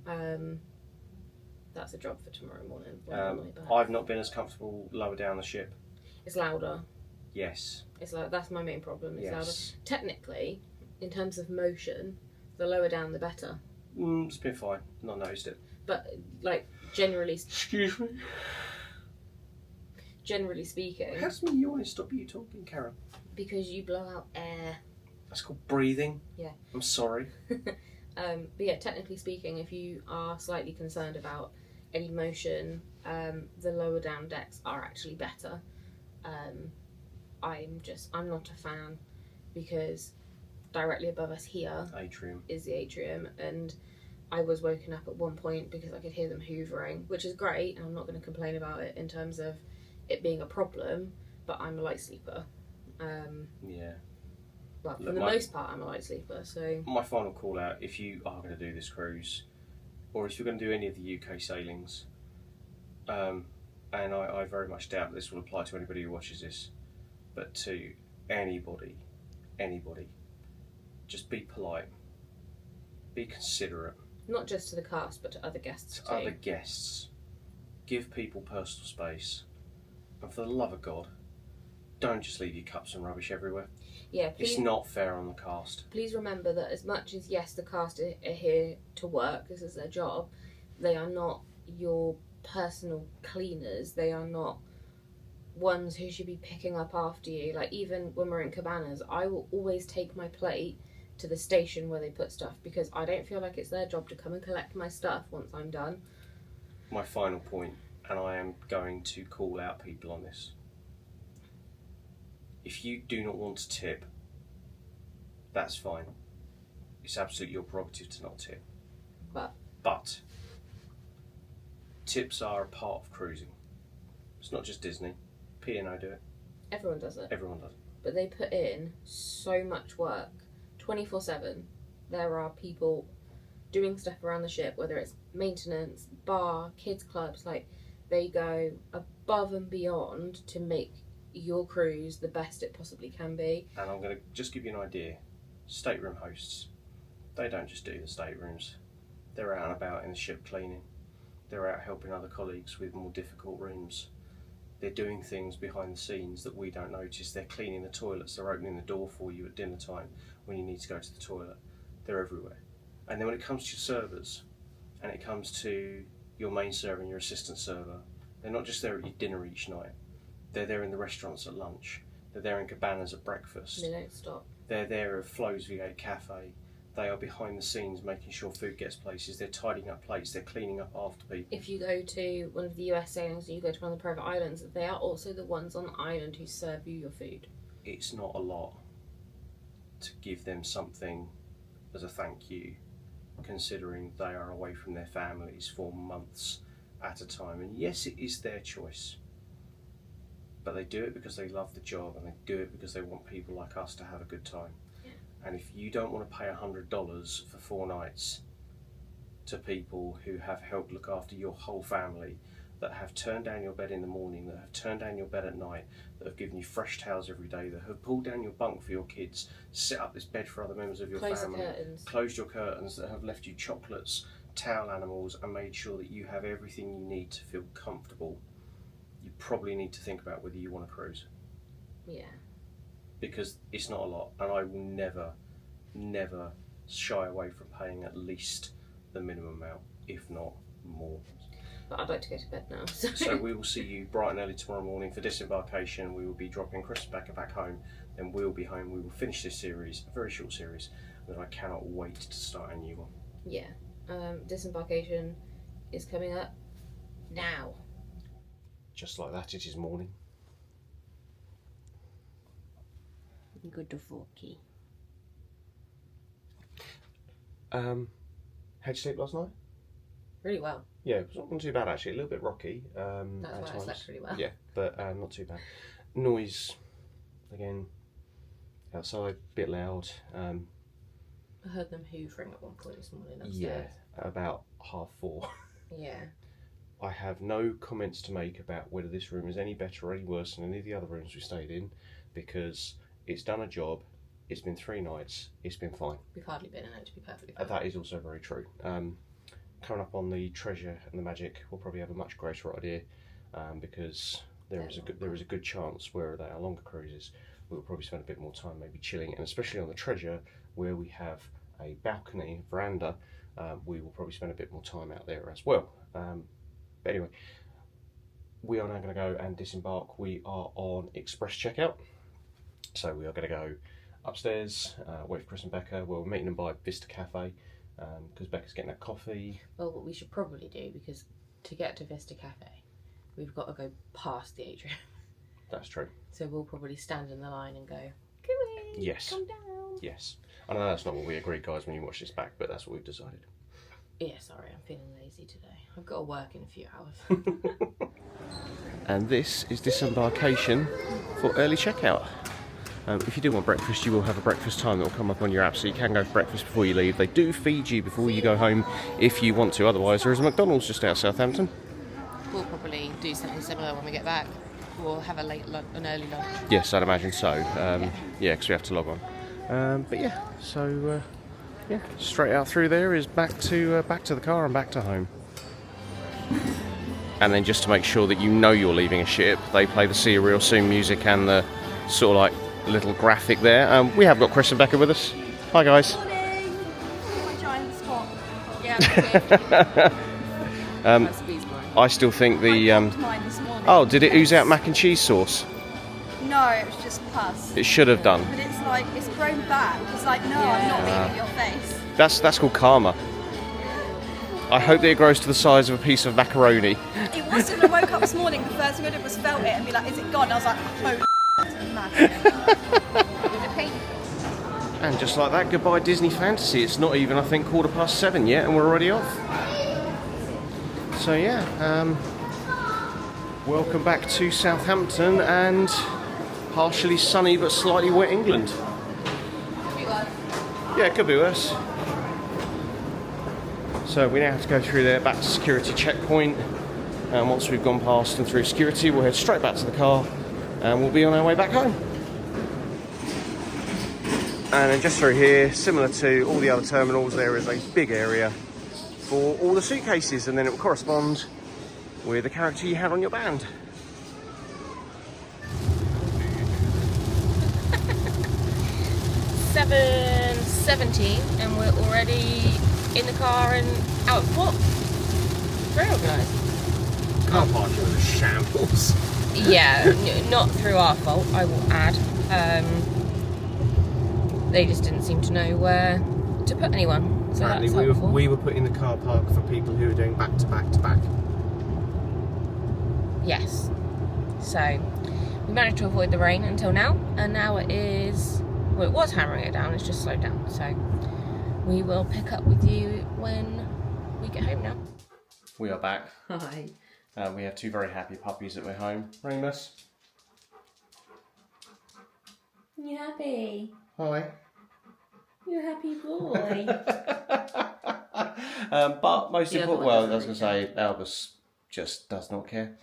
That's a job for tomorrow morning. when I'm on the way back. I've not been as comfortable lower down the ship. It's louder. Yes. It's like that's my main problem. It's Yes. louder. Technically, in terms of motion, the lower down the better. It's been fine. Not noticed it. But like generally Excuse me. speaking, How's me yawning stop you talking, Karen? because you blow out air. That's called breathing. Yeah. I'm sorry. But yeah, technically speaking, if you are slightly concerned about any motion, the lower down decks are actually better. I'm not a fan because directly above us here Atrium. is the atrium, and I was woken up at one point because I could hear them hoovering, which is great, and I'm not going to complain about it in terms of it being a problem, but I'm a light sleeper. Yeah. Well, for Look, the my- most part, I'm a light sleeper, so My final call out, if you are going to do this cruise, or if you're going to do any of the UK sailings, and I very much doubt this will apply to anybody who watches this, but to anybody, just be polite, be considerate not just to the cast, but to other guests to too. other guests, give people personal space, and for the love of God, don't just leave your cups and rubbish everywhere. Yeah, It's please, not fair on the cast. please remember that as much as, yes, the cast are here to work, this is their job, they are not your personal cleaners. They are not ones who should be picking up after you. Like, even when we're in cabanas, I will always take my plate to the station where they put stuff, because I don't feel like it's their job to come and collect my stuff once I'm done. My final point, and I am going to call out people on this. If you do not want to tip, that's fine. It's absolutely your prerogative to not tip. But tips are a part of cruising. It's not just Disney. P&O do it. Everyone does it. Everyone does it. But they put in so much work, 24/7. There are people doing stuff around the ship, whether it's maintenance, bar, kids clubs. Like, they go above and beyond to make your cruise the best it possibly can be. And I'm going to just give you an idea. Stateroom hosts, they don't just do the staterooms. They're out and about in the ship cleaning. They're out helping other colleagues with more difficult rooms. They're doing things behind the scenes that we don't notice. They're cleaning the toilets. They're opening the door for you at dinner time when you need to go to the toilet. They're everywhere. And then when it comes to your servers, and it comes to your main server and your assistant server, they're not just there at your dinner each night. They're there in the restaurants at lunch. They're there in cabanas at breakfast. They don't stop. They're there at Flo's V8 Cafe. They are behind the scenes making sure food gets places. They're tidying up plates. They're cleaning up after people. If you go to one of the US sailings and you go to one of the private islands, they are also the ones on the island who serve you your food. It's not a lot to give them something as a thank you, considering they are away from their families for months at a time. And yes, it is their choice, but they do it because they love the job, and they do it because they want people like us to have a good time. And if you don't want to pay $100 for 4 nights to people who have helped look after your whole family, that have turned down your bed in the morning, that have turned down your bed at night, that have given you fresh towels every day, that have pulled down your bunk for your kids, set up this bed for other members of your family, closed your curtains, that have left you chocolates, towel animals, and made sure that you have everything you need to feel comfortable, you probably need to think about whether you want to cruise. Yeah. Because it's not a lot, and I will never shy away from paying at least the minimum amount, if not more. But I'd like to go to bed now. So we will see you bright and early tomorrow morning for Disembarkation. We will be dropping Chris and Becca back home, then we'll be home. We will finish this series, a very short series, that I cannot wait to start a new one. Yeah. Disembarkation is coming up now. Just like that, it is morning. Good to Forky. How'd you sleep last night? Really well. Yeah, it wasn't too bad actually. A little bit rocky. That's at why I times. slept really well. Yeah, but not too bad. Noise, again, outside, a bit loud. I heard them hoovering at one point this morning upstairs. Yeah, about 4:30. Yeah. I have no comments to make about whether this room is any better or any worse than any of the other rooms we stayed in, because it's done a job. It's been 3 nights. It's been fine. We've hardly been in it, to be perfectly fair. That is also very true. Coming up on the Treasure and the Magic, we'll probably have a much greater idea, because there is a good chance where they are longer cruises. We'll probably spend a bit more time maybe chilling, and especially on the Treasure, where we have a balcony veranda, we will probably spend a bit more time out there as well. But anyway, we are now going to go and disembark. We are on express checkout, so we are going to go upstairs, wait for Chris and Becca. We're meeting them by Vista Cafe, because Becca's getting a coffee. Well, what we should probably do, because to get to Vista Cafe, we've got to go past the atrium. That's true. So we'll probably stand in the line and go, "Cooey, Yes. come down." Yes. I know that's not what we agreed, guys, when you watch this back, but that's what we've decided. Yeah, sorry, I'm feeling lazy today. I've got to work in a few hours. And this is Disembarkation for early checkout. If you do want breakfast, you will have a breakfast time that will come up on your app, so you can go for breakfast before you leave. They do feed you before you go home if you want to. Otherwise, there is a McDonald's just out of Southampton. We'll probably do something similar when we get back. We'll have an early lunch. Yes, I'd imagine so. Yeah, because we have to log on. But yeah, so yeah, straight out through there is back to the car and back to home. And then just to make sure that you know you're leaving a ship, they play the See You Real Soon music and the sort of like little graphic there. We have got Chris and Becca with us. Hi guys. Morning. My giant spot. Yeah, that's it. That's Bees Boy. I still think the. Mine this morning. Oh, did it ooze out mac and cheese sauce? No, it was just pus. It should have done. But it's like, it's grown back. It's like, no, I'm not leaving your face. That's called karma. I hope that it grows to the size of a piece of macaroni. It wasn't. I woke up this morning, the first thing I did was felt it and be like, is it gone? I was like, holy it's massive. And just like that, goodbye Disney Fantasy. It's not even, I think, 7:15 yet, and we're already off. So yeah, welcome back to Southampton and partially sunny but slightly wet England. Yeah, it could be worse. So we now have to go through there, back to security checkpoint. And once we've gone past and through security, we'll head straight back to the car and we'll be on our way back home. And then just through here, similar to all the other terminals, there is a big area for all the suitcases, and then it will correspond with the character you had on your band. $7:17 and we're already in the car and out of port. Very organised. Car parking was a shambles. Yeah, not through our fault, I will add. They just didn't seem to know where to put anyone. So Apparently that's helpful. we were putting the car park for people who were doing back to back to back. Yes. So we managed to avoid the rain until now, and now it is, well, it was hammering it down, it's just slowed down. So we will pick up with you when we get home now. We are back. Hi. We have two very happy puppies that we're home. Remus. You happy? Hi. You happy boy? But most The other important, one well, I doesn't was going to say, Albus just does not care.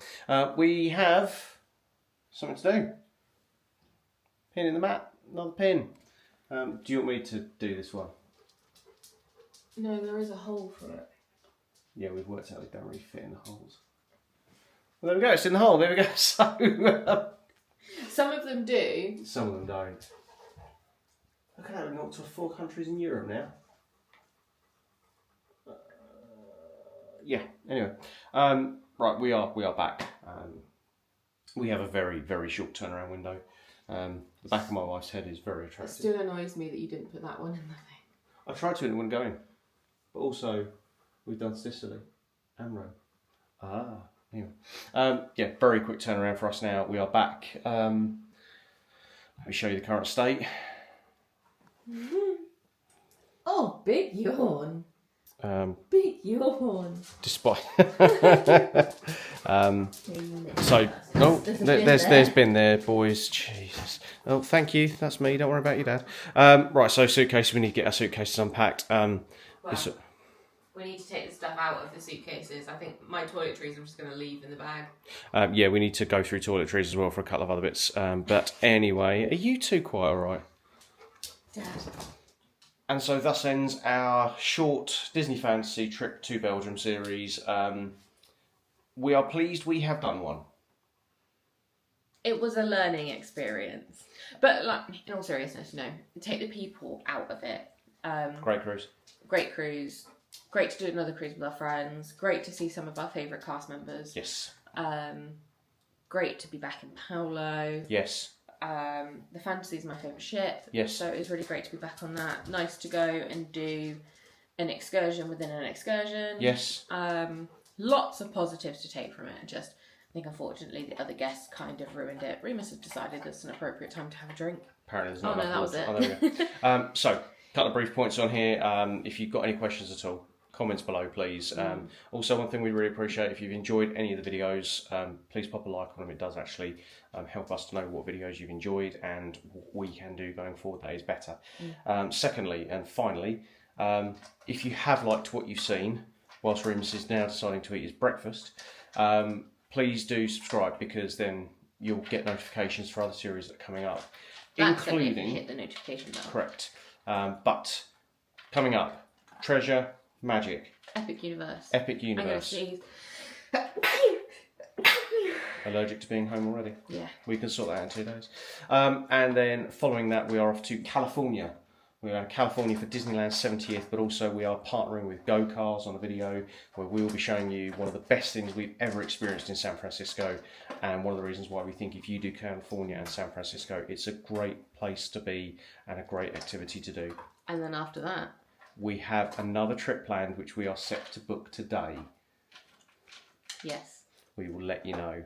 We have something to do. Pin in the mat, another pin. Do you want me to do this one? No, there is a hole for it. Yeah, we've worked out they don't really fit in the holes. Well, there we go, it's in the hole, there we go. So, Some of them do. some of them don't. Look at that, we've got to 4 countries in Europe now. Yeah, anyway. Right, we are back. We have a very, very short turnaround window. The back of my wife's head is very It attractive. still annoys me that you didn't put that one in the thing. I tried to and it wouldn't go in. But also, we've done Sicily and Rome. Anyway. Yeah, very quick turnaround for us now. We are back. Let me show you the current state. Oh, big yawn. Big yawn. Despite so there's been there, boys. Jesus. Oh, thank you. That's me. Don't worry about your dad. Right, so suitcase. We need to get our suitcases unpacked. We need to take the stuff out of the suitcases. I think my toiletries I'm just going to leave in the bag. Yeah, we need to go through toiletries as well for a couple of other bits. But anyway, are you two quite all right? Dad. And so thus ends our short Disney Fantasy Trip to Belgium series. We are pleased we have done one. It was a learning experience. But like, in all seriousness, no. Take the people out of it. Great cruise. Great cruise. Great to do another cruise with our friends. Great to see some of our favourite cast members. Yes. Great to be back in Palo. Yes. The Fantasy is my favourite ship. Yes. So it was really great to be back on that. Nice to go and do an excursion within an excursion. Yes. Lots of positives to take from it. Just, I think unfortunately the other guests kind of ruined it. Remus have decided it's an appropriate time to have a drink. Apparently there's not Oh no, enough that water. was it. Oh, there we go. So, a couple of brief points on here. If you've got any questions at all, comments below, please. Also, one thing we really appreciate, if you've enjoyed any of the videos, please pop a like on them. It does actually help us to know what videos you've enjoyed and what we can do going forward that is better. Secondly, and finally, if you have liked what you've seen, whilst Remus is now deciding to eat his breakfast, please do subscribe, because then you'll get notifications for other series that are coming up. That's including, if you hit the notification bell. correct. But coming up, Treasure, Magic, Epic Universe. Epic I'm going to Universe. sneeze. Allergic to being home already. Yeah. We can sort that out in 2 days. And then following that, we are off to California We're in California for Disneyland's 70th, but also we are partnering with Go Cars on a video where we will be showing you one of the best things we've ever experienced in San Francisco, and one of the reasons why we think if you do California and San Francisco, it's a great place to be and a great activity to do. And then after that, we have another trip planned which we are set to book today. yes. We will let you know.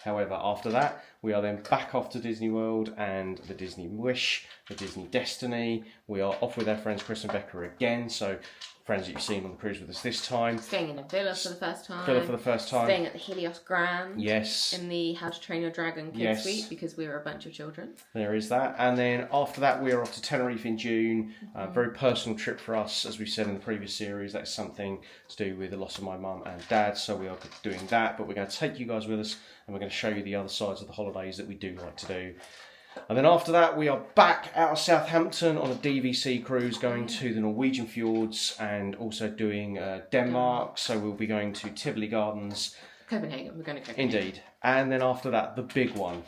However, after that, we are then back off to Disney World and the Disney Wish, the Disney Destiny. We are off with our friends Chris and Becca again, so friends that you've seen on the cruise with us this time. Staying in a villa for the first time. Villa for the first time. Staying at the Helios Grand. Yes. In the How to Train Your Dragon Kids Yes. Suite, because we were a bunch of children. There is that. And then after that, we are off to Tenerife in June. Very personal trip for us, as we've said in the previous series. That's something to do with the loss of my mum and dad, so we are doing that. But we're going to take you guys with us, and we're going to show you the other sides of the holidays that we do like to do. And then after that, we are back out of Southampton on a DVC cruise, going to the Norwegian fjords and also doing Denmark. So we'll be going to Tivoli Gardens. Copenhagen, we're going to Copenhagen. Indeed. And then after that, the big one.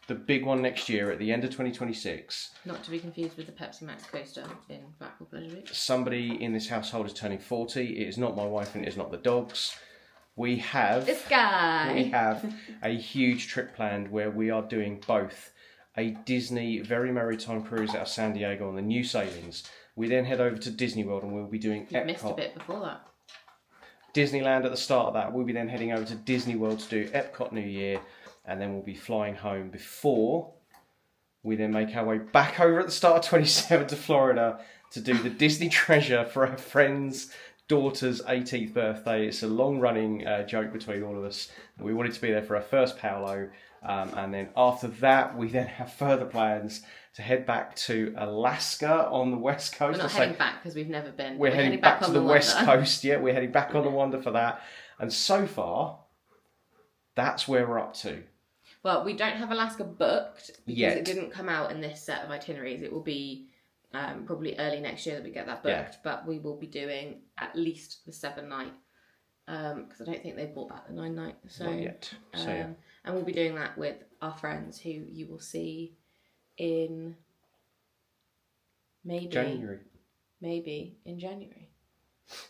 The big one next year at the end of 2026. Not to be confused with the Pepsi Max coaster in Blackpool Pleasure Beach. Somebody in this household is turning 40. It is not my wife and it is not the dogs. We have... This guy! We have a huge trip planned where we are doing both a Disney Very Maritime cruise out of San Diego on the new sailings. We then head over to Disney World and we'll be doing You Epcot. missed a bit before that. Disneyland at the start of that. We'll be then heading over to Disney World to do Epcot New Year, and then we'll be flying home before we then make our way back over at the start of 27 to Florida to do the Disney Treasure for our friend's daughter's 18th birthday. It's a long-running joke between all of us. We wanted to be there for our first Palo, and then after that, we then have further plans to head back to Alaska on the west coast. We're not heading back because we've never been. We're heading back to on the west Wonder. coast. Yeah, we're heading back on the Wonder for that. And so far, that's where we're up to. Well, we don't have Alaska booked because Yet. it didn't come out in this set of itineraries. It will be probably early next year that we get that booked, Yeah. but we will be doing at least the 7-night because I don't think they've bought back the 9-night. So, Not yet. So, yeah. And we'll be doing that with our friends who you will see in maybe in January.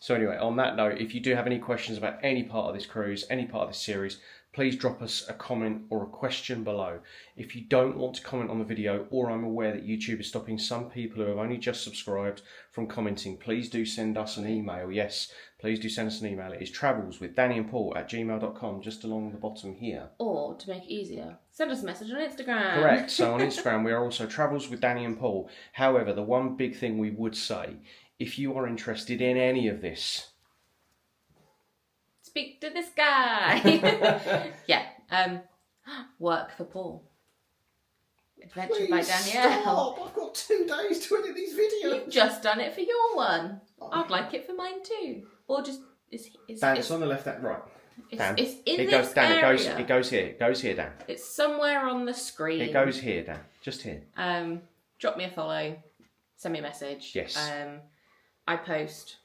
So anyway, on that note, if you do have any questions about any part of this cruise, any part of this series, please drop us a comment or a question below. If you don't want to comment on the video, or I'm aware that YouTube is stopping some people who have only just subscribed from commenting, please do send us an email. Yes, please do send us an email. It is travelswithdannyandpaul@gmail.com, just along the bottom here. Or, to make it easier, send us a message on Instagram. Correct. So on Instagram, we are also Travels with Danny and Paul. However, the one big thing we would say, if you are interested in any of this, Speak to this guy. Yeah. Work for Paul. Adventure by Danielle. Stop. I've got 2 days to edit these videos. You've just done it for your one. I'd like it for mine too. Or just Dan, it's on the left, right. Dan, it's in it this goes. Dan, area. it goes here. It goes here, Dan. It's somewhere on the screen. It goes here, Dan. Just here. Drop me a follow. Send me a message. Yes. I post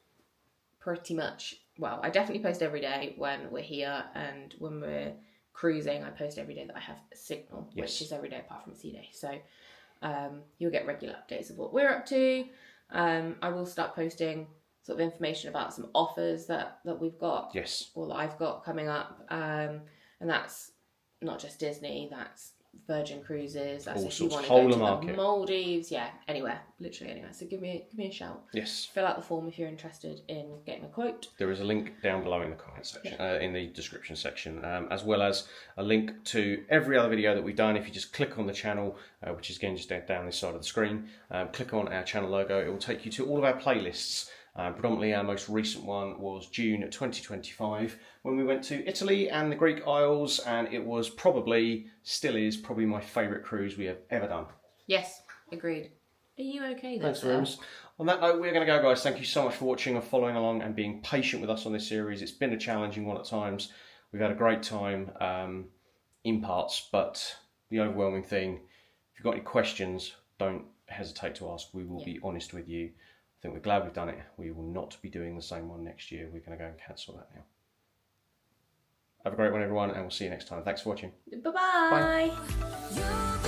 pretty much. Well, I definitely post every day when we're here, and when we're cruising, I post every day that I have a signal, Yes. which is every day apart from a sea day. So you'll get regular updates of what we're up to. I will start posting sort of information about some offers that we've got, Yes. or that I've got coming up, and that's not just Disney. That's Virgin Cruises. That's All if you sorts, want to whole go of to market. the Maldives. Yeah, anywhere, literally anywhere. So give me a shout. Yes. Fill out the form if you're interested in getting a quote. There is a link down below in the comment section, in the description section, as well as a link to every other video that we've done. If you just click on the channel, which is again just down this side of the screen, click on our channel logo, it will take you to all of our playlists. Predominantly our most recent one was June 2025 when we went to Italy and the Greek Isles, and it was still is probably my favourite cruise we have ever done. Yes, agreed. Are you okay then? Thanks, Rooms. On that note, we're going to go, guys. Thank you so much for watching and following along and being patient with us on this series. It's been a challenging one at times. We've had a great time in parts, but the overwhelming thing, if you've got any questions, don't hesitate to ask. We will be honest with you. I think we're glad we've done it. We will not be doing the same one next year. We're going to go and cancel that now. Have a great one, everyone, and we'll see you next time. Thanks for watching. Bye-bye. Bye.